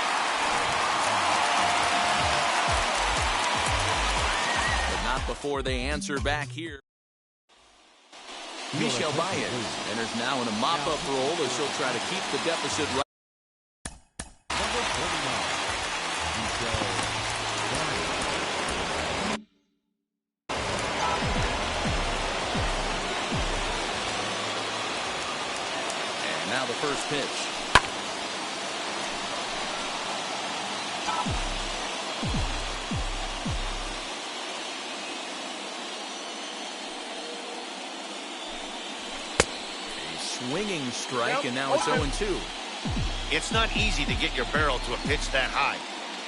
before they answer back here. Michel Baez enters now in a mop-up role as he'll try to keep the deficit right. Number 49. Michel Baez. And now the first pitch. Swinging strike, and now it's 0-2. It's not easy to get your barrel to a pitch that high.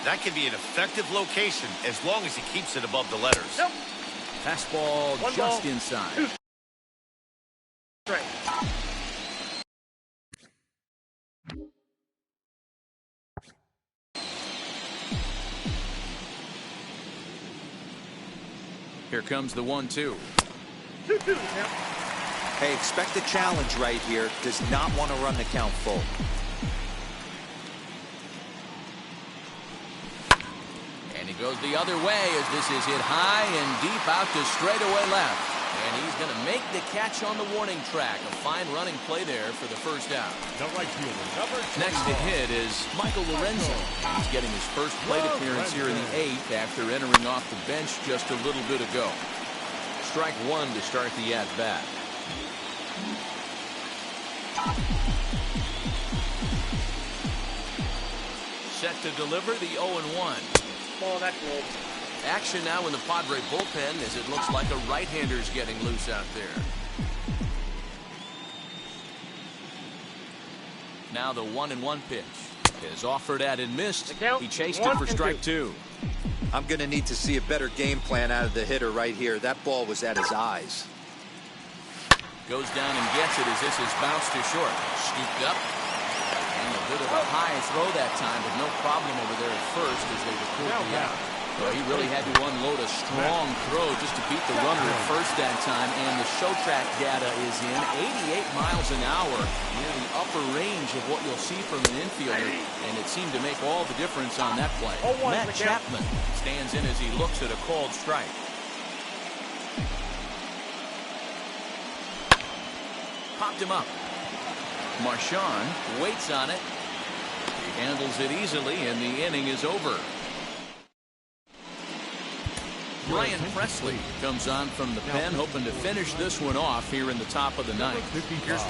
That can be an effective location as long as he keeps it above the letters. Nope. Fastball One just ball. inside. Straight. Here comes the 1-2. 2-2 now. Hey, expect a challenge right here. Does not want to run the count full. And he goes the other way as this is hit high and deep out to straightaway left. And he's going to make the catch on the warning track. A fine running play there for the first out. The right fielder, number 21. Next to hit is Michael Lorenzo. He's getting his first plate appearance here in the 8th after entering off the bench just a little bit ago. Strike one to start the at-bat. Set to deliver the 0-1. Ball that close. Action now in the Padre bullpen as it looks like a right-hander's getting loose out there. Now the 1-1 pitch is offered at and missed. He chased it for strike 2. I'm going to need to see a better game plan out of the hitter right here. That ball was at his eyes. Goes down and gets it as this is bounced to short. Scooped up. And a bit of a high throw that time, but no problem over there at first as they record the out. Well, he really had to unload a strong throw just to beat the runner at first that time. And the show track data is in 88 miles an hour, near the upper range of what you'll see from an infielder. And it seemed to make all the difference on that play. Matt Chapman stands in as he looks at a called strike. Popped him up. Marchand waits on it. He handles it easily, and the inning is over. Brian Presley comes on from the pen, hoping to finish this one off here in the top of the ninth. Here's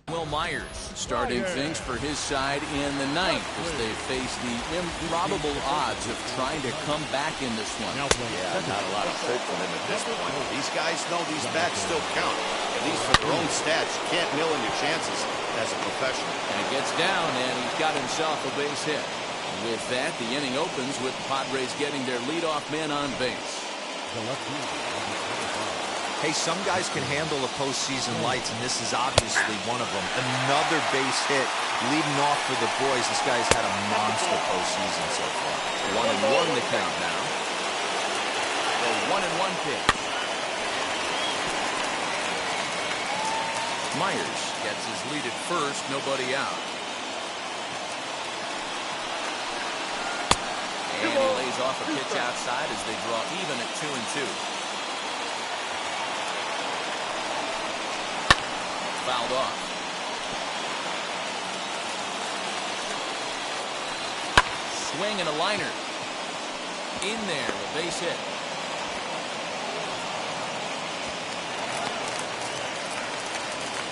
Will Myers starting things for his side in the ninth as they face the improbable odds of trying to come back in this one. Yeah, not a lot of hope for them at this point. These guys know these bats still count. At least for their own stats, you can't mill in your chances as a professional. And he gets down, and he's got himself a base hit. With that, the inning opens with the Padres getting their leadoff man on base. The left fielder, number 25. Hey, some guys can handle the postseason lights, and this is obviously one of them. Another base hit leading off for the boys. This guy's had a monster postseason so far. 1-1 to count now. The 1-1 pitch. Myers gets his lead at first, nobody out. And he lays off a pitch outside as they draw even at 2-2. Fouled off. Swing and a liner. In there, a base hit.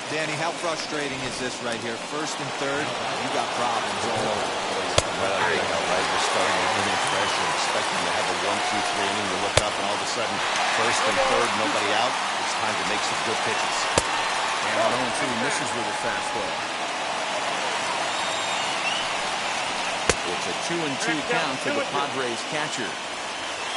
Danny, how frustrating is this right here? First and third, you got problems all over the place. Right, we're starting the inning fresh and expecting to have a 1-2-3 inning. You look up and all of a sudden, first and third, nobody out. It's time to make some good pitches. And 0-2 misses with a fastball. It's a 2-2 count for the Padres catcher.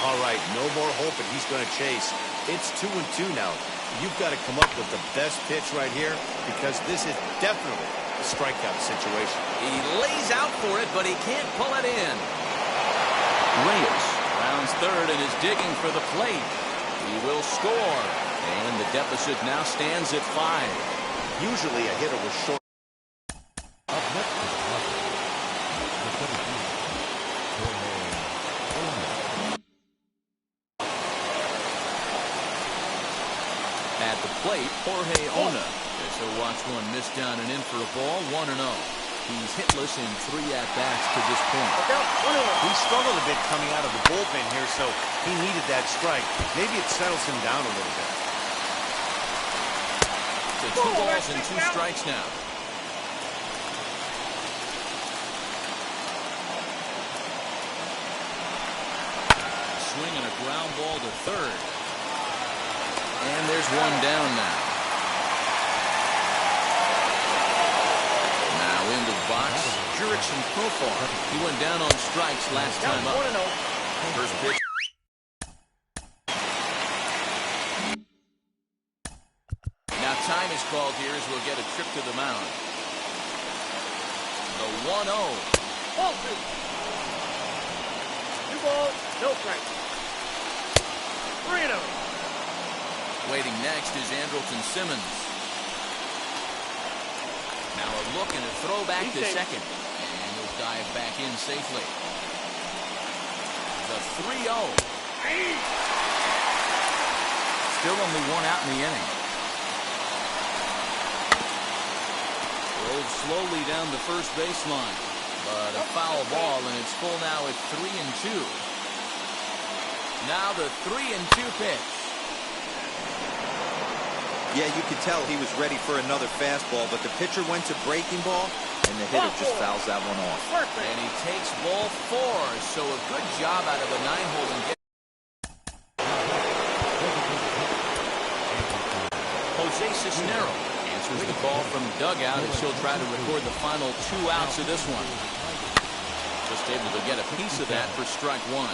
All right, no more hope, and he's going to chase. It's 2-2 now. You've got to come up with the best pitch right here because this is definitely a strikeout situation. He lays out for it, but he can't pull it in. Reyes rounds third and is digging for the plate. He will score, and the deficit now stands at 5. Usually a hitter was short. Up next is the 17. plate, Jorge Ona. As he'll watch one miss down and in for a ball, 1-0. He's hitless in 3 at-bats to this point. He struggled a bit coming out of the bullpen here, so he needed that strike. Maybe it settles him down a little bit. To 2 balls and 2 strikes now. Swing and a ground ball to third. And there's one down now. Now into the box, Jurickson Profar. He went down on strikes last time up. First pitch. Now time is called here as we'll get a trip to the mound. The 1-0. Ball 2. 2 balls, no strikes. 3-0. Waiting next is Andrelton Simmons. Now a look and a throw back to second. And he'll dive back in safely. The 3-0. Still only 1 out in the inning. Rolled slowly down the first baseline. But a foul ball, and it's full now at 3-2. Now the 3-2 pitch. Yeah, you could tell he was ready for another fastball, but the pitcher went to breaking ball, and the hitter just fouls that one off. And he takes ball 4, so a good job out of the 9-hole and get. Jose Cisnero answers the call from dugout as he'll try to record the final 2 outs of this one. Just able to get a piece of that for strike 1.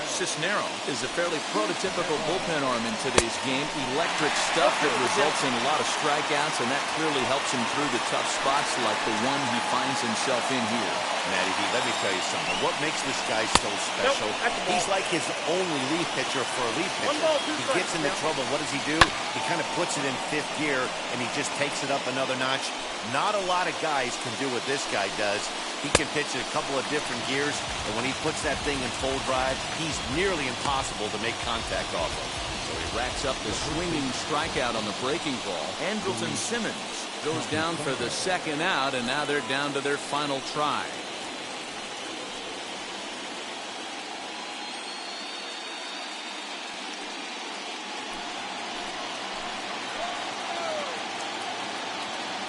Cisnero is a fairly prototypical bullpen arm in today's game. Electric stuff that results in a lot of strikeouts, and that clearly helps him through the tough spots like the one he finds himself in here. Matty B, let me tell you something. What makes this guy so special? He's like his own relief pitcher for a relief pitcher. He gets into trouble. What does he do? He kind of puts it in 5th gear, and he just takes it up another notch. Not a lot of guys can do what this guy does. He can pitch in a couple of different gears, and when he puts that thing in full drive, he's nearly impossible to make contact off of. So he racks up the swinging strikeout on the breaking ball. Andrelton Simmons goes down for the 2nd out, and now they're down to their final try.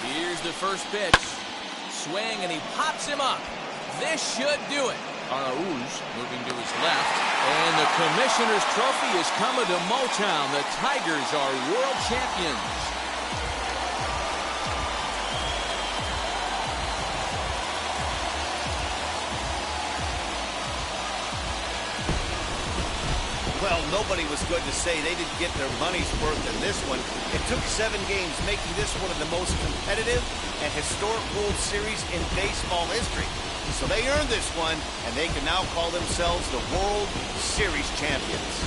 Here's the first pitch. Swing, and he pops him up. This should do it. Arauz moving to his left. And the Commissioner's Trophy is coming to Motown. The Tigers are world champions. Well, nobody was good to say they didn't get their money's worth in this one. It took 7 games, making this one of the most competitive and historic World Series in baseball history. So they earned this one, and they can now call themselves the World Series champions.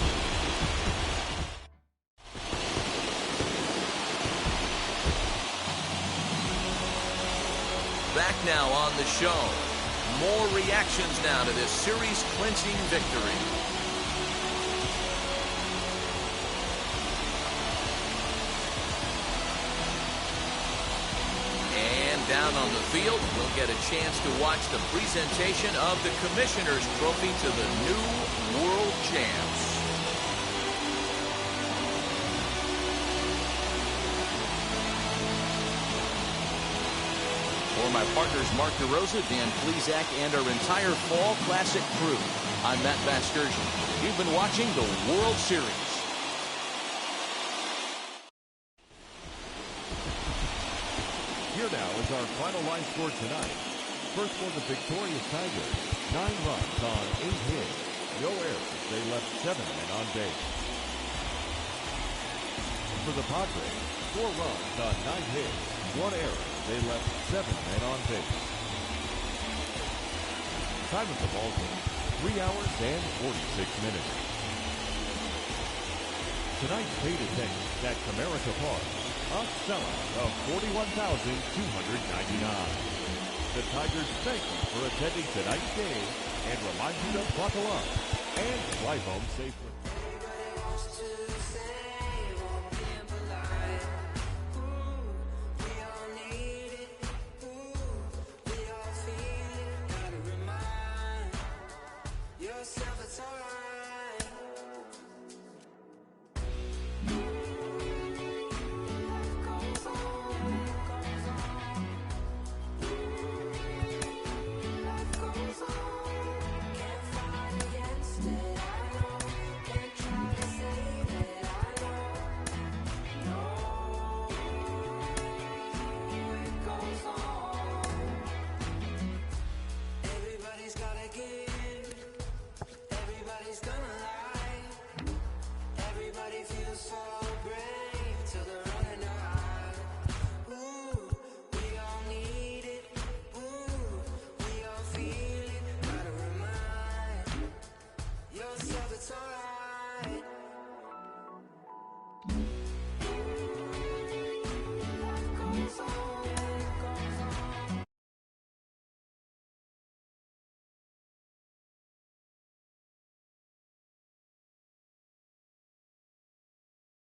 Back now on the show. More reactions now to this series-clinching victory. Down on the field, we'll get a chance to watch the presentation of the Commissioner's Trophy to the new world champs. For my partners Mark DeRosa, Dan Plesac, and our entire Fall Classic crew, I'm Matt Vasgersian. You've been watching the World Series. Here now is our final line score tonight. First for the victorious Tigers, 9 runs on 8 hits. No errors. They left 7 men on base. For the Padres, 4 runs on 9 hits. 1 error. They left 7 men on base. Time of the ball game, 3 hours and 46 minutes. Tonight's paid attendance at Comerica Park, a sellout of 41,299. The Tigers thank you for attending tonight's game and remind you to buckle up and fly home safely. sola